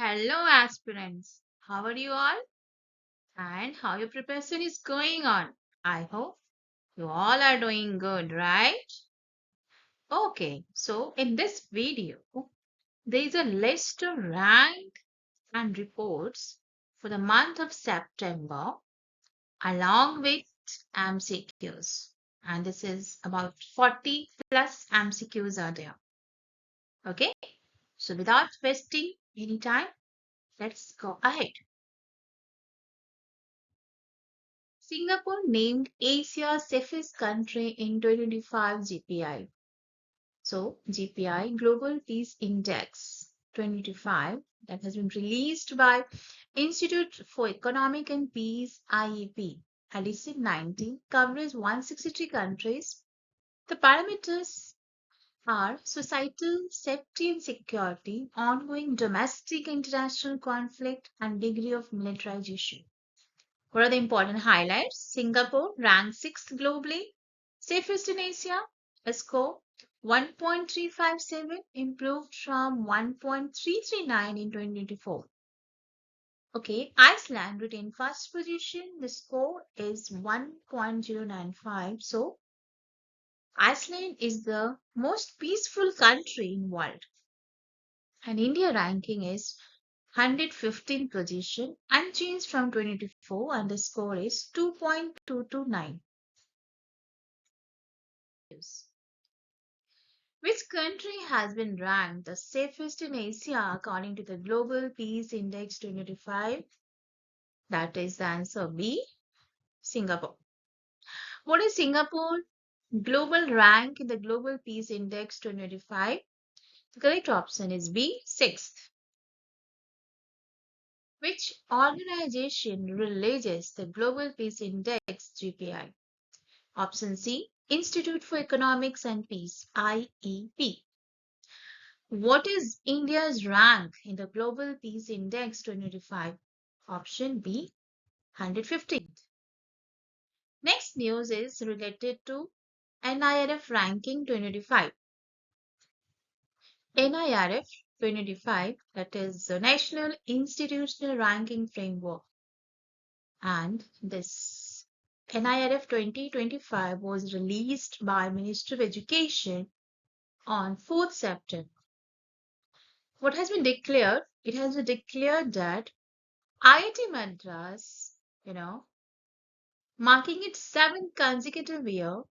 Hello, aspirants. How are you all? And how your preparation is going on? I hope you all are doing good, right? Okay, so in this video, there is a list of rank and reports for the month of September along with MCQs. And this is about 40 plus MCQs are there. Okay, so without wasting any time, let's go ahead. Singapore named Asia's safest country in 2025 GPI. So, GPI, Global Peace Index 2025, that has been released by Institute for Economic and Peace IEP, edition 19, covers 163 countries. The parameters are societal safety and security, ongoing domestic and international conflict, and degree of militarization. What are the important highlights? Singapore ranked 6th globally, safest in Asia, a score 1.357, improved from 1.339 in 2024. Okay, Iceland retained first position. The score is 1.095. So, Iceland is the most peaceful country in the world. And India ranking is 115th position, unchanged from 2024, and the score is 2.229. Which country has been ranked the safest in Asia according to the Global Peace Index 2025? That is the answer B, Singapore. What is Singapore global rank in the Global Peace Index 2025? The correct option is B, 6th. Which organization releases the Global Peace Index GPI? Option C, Institute for Economics and Peace, IEP. What is India's rank in the Global Peace Index 2025? Option B, 115th. Next news is related to NIRF ranking 2025. NIRF 2025, that is the National Institutional Ranking Framework. And this NIRF 2025 was released by Ministry of Education on 4th September. What has been declared? It has been declared that IIT Madras, marking its 7th consecutive year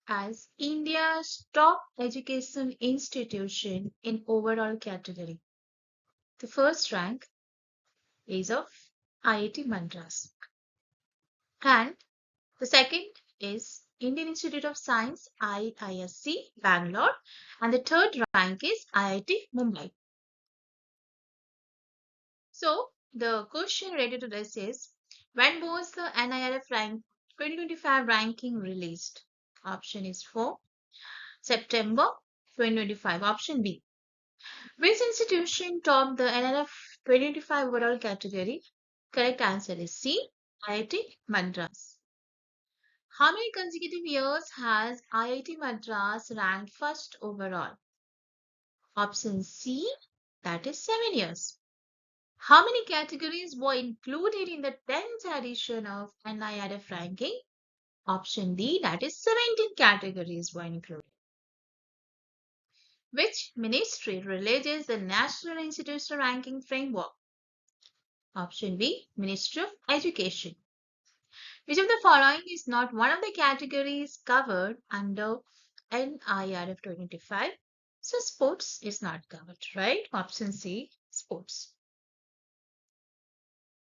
as India's top educational institution in overall category. The first rank is of IIT Madras. And the second is Indian Institute of Science, IISc, Bangalore. And the third rank is IIT Mumbai. So the question related to this is, when was the NIRF rank 2025 ranking released? Option is 4, September 2025. Option B. Which institution topped the NRF 2025 overall category? Correct answer is C, IIT Madras. How many consecutive years has IIT Madras ranked first overall? Option C, that is 7 years. How many categories were included in the 10th edition of NIRF ranking? Option D, that is 17 categories were included. Which ministry releases the National Institutional Ranking Framework? Option B, Ministry of Education. Which of the following is not one of the categories covered under NIRF 2025? So sports is not covered, right? Option C, sports.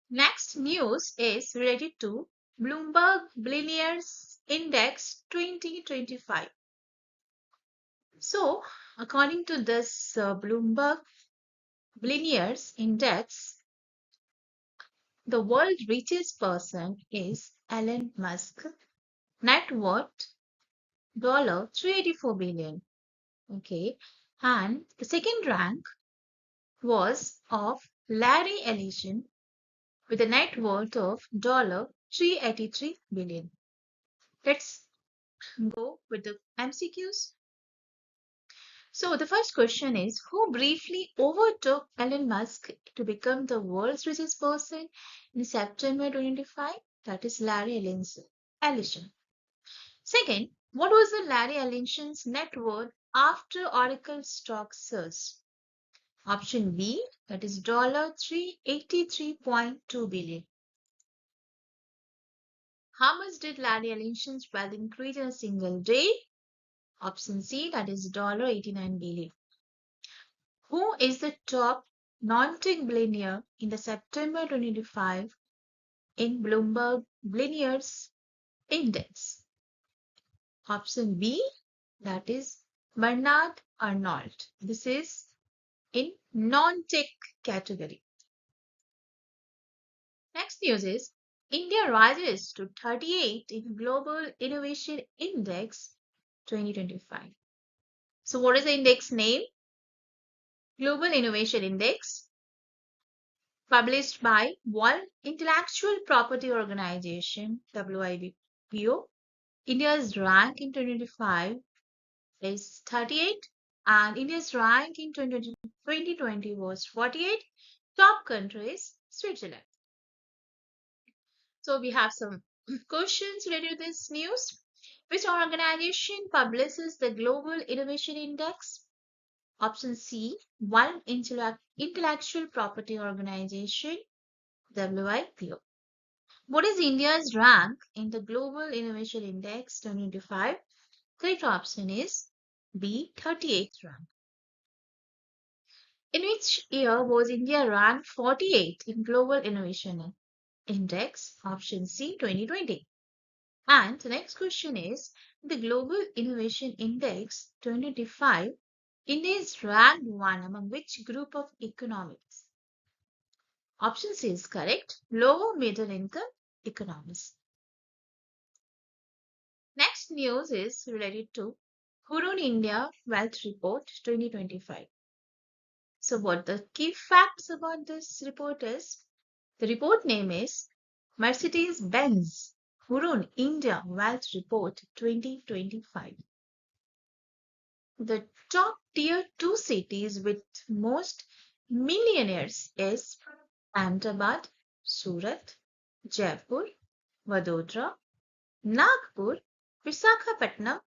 Next news is related to Bloomberg Billionaires Index 2025. So, according to this Bloomberg Billionaires Index, the world's richest person is Elon Musk. Net worth $384 billion. Okay. And the second rank was of Larry Ellison with a net worth of $383 billion. Let's go with the MCQs. So the first question is, who briefly overtook Elon Musk to become the world's richest person in September 2025? That is Larry Ellison. Second, what was the Larry Ellison's net worth after Oracle stock surged? Option B, that is $383.2 billion. How much did Larry Ellison's wealth increase in a single day? Option C, that is $89 billion. Who is the top non-tech billionaire in the September 2025 in Bloomberg Billionaires Index? Option B, that is Bernard Arnault. This is in non-tech category. Next news is India rises to 38 in Global Innovation Index 2025. So what is the index name? Global Innovation Index, published by World Intellectual Property Organization, WIPO. India's rank in 2025 is 38 and India's rank in 2020 was 48. Top countries, Switzerland. So we have some questions related to this news. Which organization publishes the Global Innovation Index? Option C, World Intellectual Property Organization, WIPO. What is India's rank in the Global Innovation Index 2025? Correct option is B, 38th rank. In which year was India ranked 48 in Global Innovation Index? Option C, 2020. And the next question is, the Global Innovation Index 2025, India is ranked 1 among which group of economies? Option C is correct, lower middle income economies. Next news is related to Hurun India Wealth Report 2025. So what the key facts about this report is, the report name is Mercedes-Benz Hurun India Wealth Report 2025. The top tier 2 cities with most millionaires is Ahmedabad, Surat, Jaipur, Vadodara, Nagpur, Visakhapatnam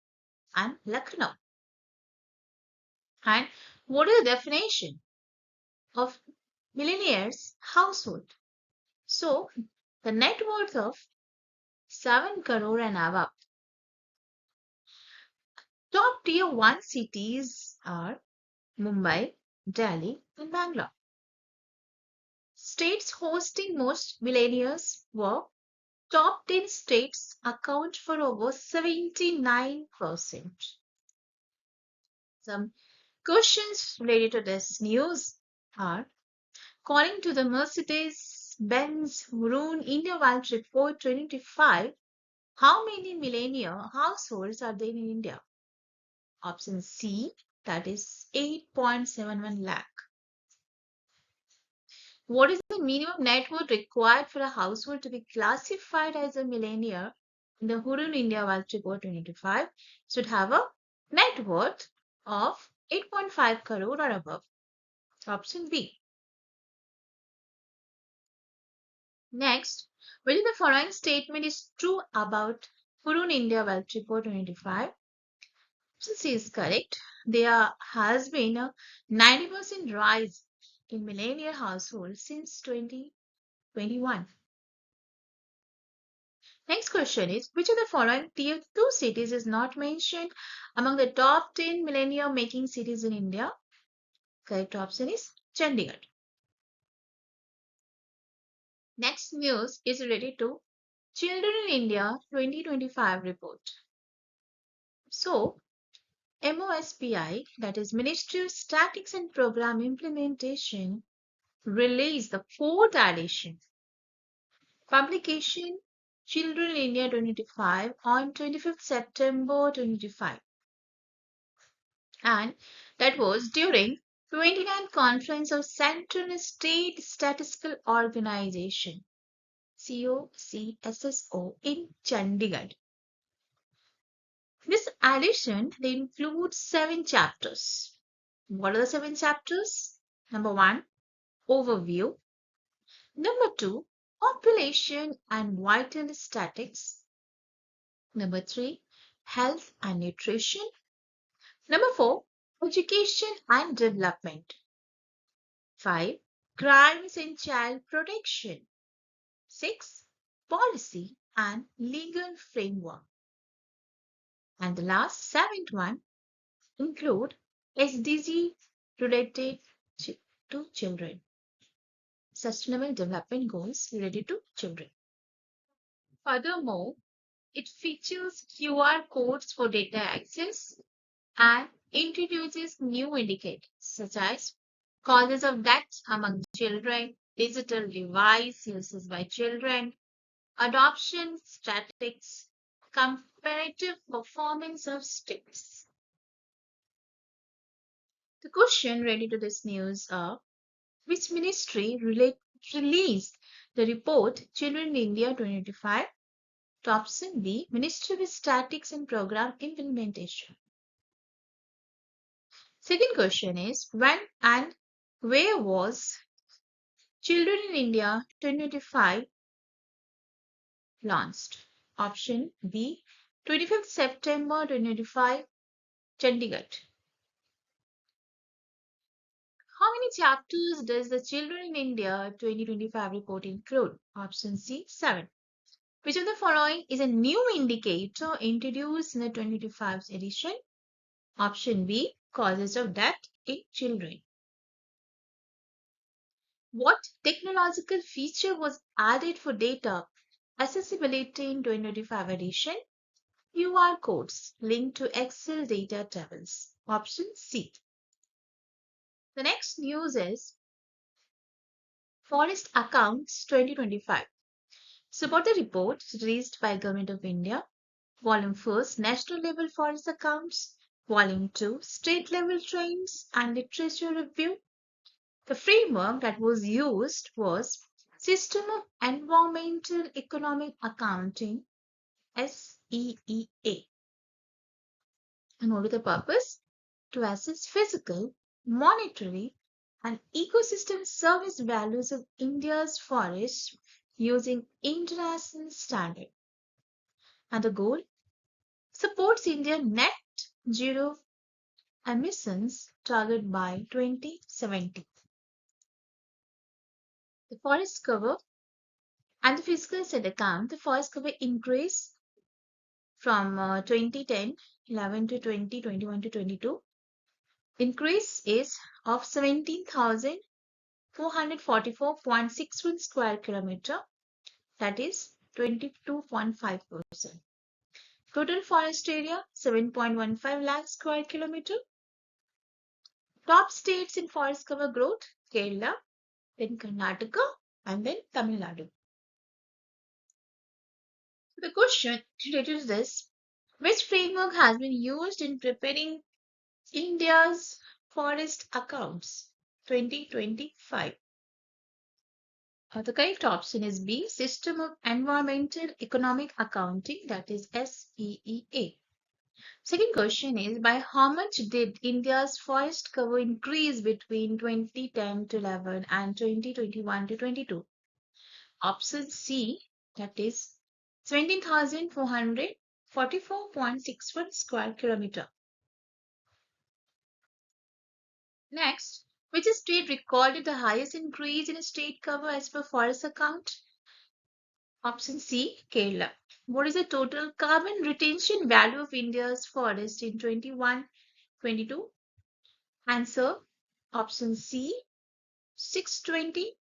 and Lucknow. And what is the definition of millionaire's household? So the net worth of 7 crore and above. Top tier 1 cities are Mumbai, Delhi and Bangalore. States hosting most millionaires were top 10 states account for over 79%. Some questions related to this news are, according to the Mercedes-Benz Hurun India Wealth Report 2025, how many millionaire households are there in India? Option C, that is 8.71 lakh. What is the minimum net worth required for a household to be classified as a millionaire in the Hurun India Wealth Report 2025? Should have a net worth of 8.5 crore or above. Option B. Next, whether the following statement is true about Hurun India Wealth Report 2025? Option C is correct. There has been a 90% rise in millionaire households since 2021. Next question is, which of the following tier 2 cities is not mentioned among the top 10 millionaire making cities in India? Correct option is Chandigarh. Next news is related to Children in India 2025 report. So, MOSPI, that is Ministry of Statistics and Program Implementation, released the 4th edition publication Children in India 2025 on 25th September 2025. And that was during 29th Conference of Central and State Statistical Organization, COCSSO, in Chandigarh. This edition, they include 7 chapters. What are the 7 chapters? Number 1, overview. Number 2, population and vital statistics. Number 3, health and nutrition. Number 4, education and development. 5, crimes and child protection. 6, policy and legal framework. And the last 7th one include SDG related to children. Sustainable Development Goals related to children. Furthermore, it features QR codes for data access and introduces new indicators such as causes of death among children, digital device uses by children, adoption statistics, comparative performance of states. The question related to this news are which ministry released the report Children in India 2025? Option B, Ministry of Statistics and Program Implementation. Second question is when and where was Children in India 2025 launched? Option B, 25th September 2025, Chandigarh. How many chapters does the Children in India 2025 report include? Option C, 7. Which of the following is a new indicator introduced in the 2025 edition? Option B, causes of death in children. What technological feature was added for data accessibility in 2025 edition? QR codes linked to Excel data tables. Option C. The next news is Forest Accounts 2025. Support the report released by Government of India. Volume 1, National Level Forest Accounts. Volume 2, State Level Trends and Literature Review. The framework that was used was System of Environmental Economic Accounting, SEEA. And what is the purpose? To assess physical, monetary, and ecosystem service values of India's forests using international standard. And the goal supports India net zero emissions target by 2070. The forest cover and the physical asset account, the forest cover increased from 2010-11 to 2021 to 22. Increase is of 17,444.61 square kilometer, that is 22.5%. Total forest area 7.15 lakh square kilometer. Top states in forest cover growth: Kerala, then Karnataka, and then Tamil Nadu. The question related to this: which framework has been used in preparing India's forest accounts 2025? The correct option is B, System of Environmental Economic Accounting, that is SEEA. Second question is by how much did India's forest cover increase between 2010 to 11 and 2021 to 22? Option C, that is 17,444.61 square kilometer. Next, which state recorded the highest increase in state cover as per forest account? Option C, Kerala. What is the total carbon retention value of India's forest in 21-22? Answer, option C, 620,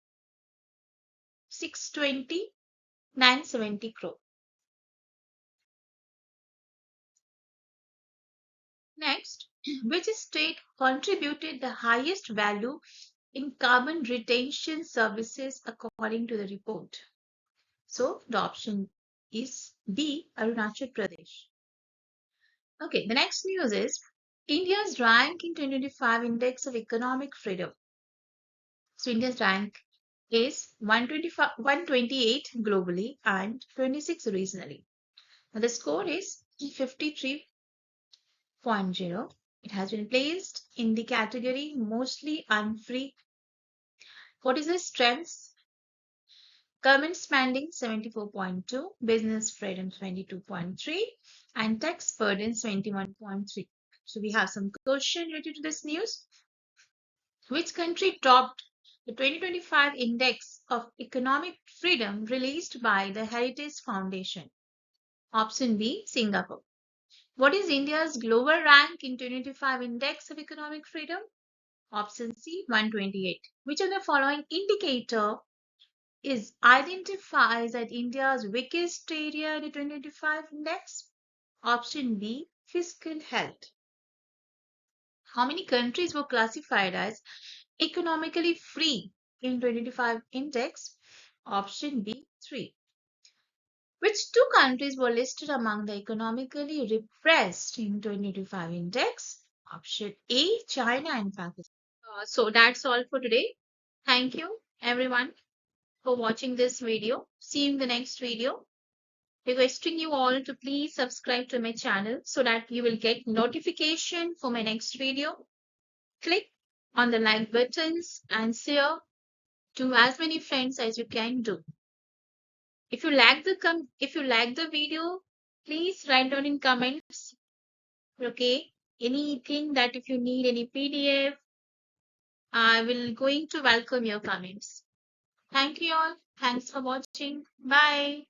970 crore. Next, which state contributed the highest value in carbon retention services according to the report? So the option is B, Arunachal Pradesh. Okay, the next news is India's rank in 2025 Index of Economic Freedom. So India's rank is 128 globally and 26 regionally. Now the score is 53.0. It has been placed in the category mostly unfree. What is the strengths? Government spending 74.2, business freedom 22.3, and tax burden 21.3. So we have some question related to this news. Which country topped the 2025 Index of Economic Freedom released by the Heritage Foundation? Option B, Singapore. What is India's global rank in 2025 Index of Economic Freedom? Option C, 128. Which of the following indicator is identifies as India's weakest area in the 2025 index? Option B, fiscal health. How many countries were classified as economically free in 2025 index? Option B, 3. Which two countries were listed among the economically repressed in 2025 index? Option A, China and Pakistan. So that's all for today. Thank you everyone for watching this video. See you in the next video. Requesting you all to please subscribe to my channel so that you will get notification for my next video. Click on the like buttons and share to as many friends as you can do. If you like the video, please write down in comments. Okay, anything that if you need any PDF, I will going to welcome your comments. Thank you all. Thanks for watching. Bye.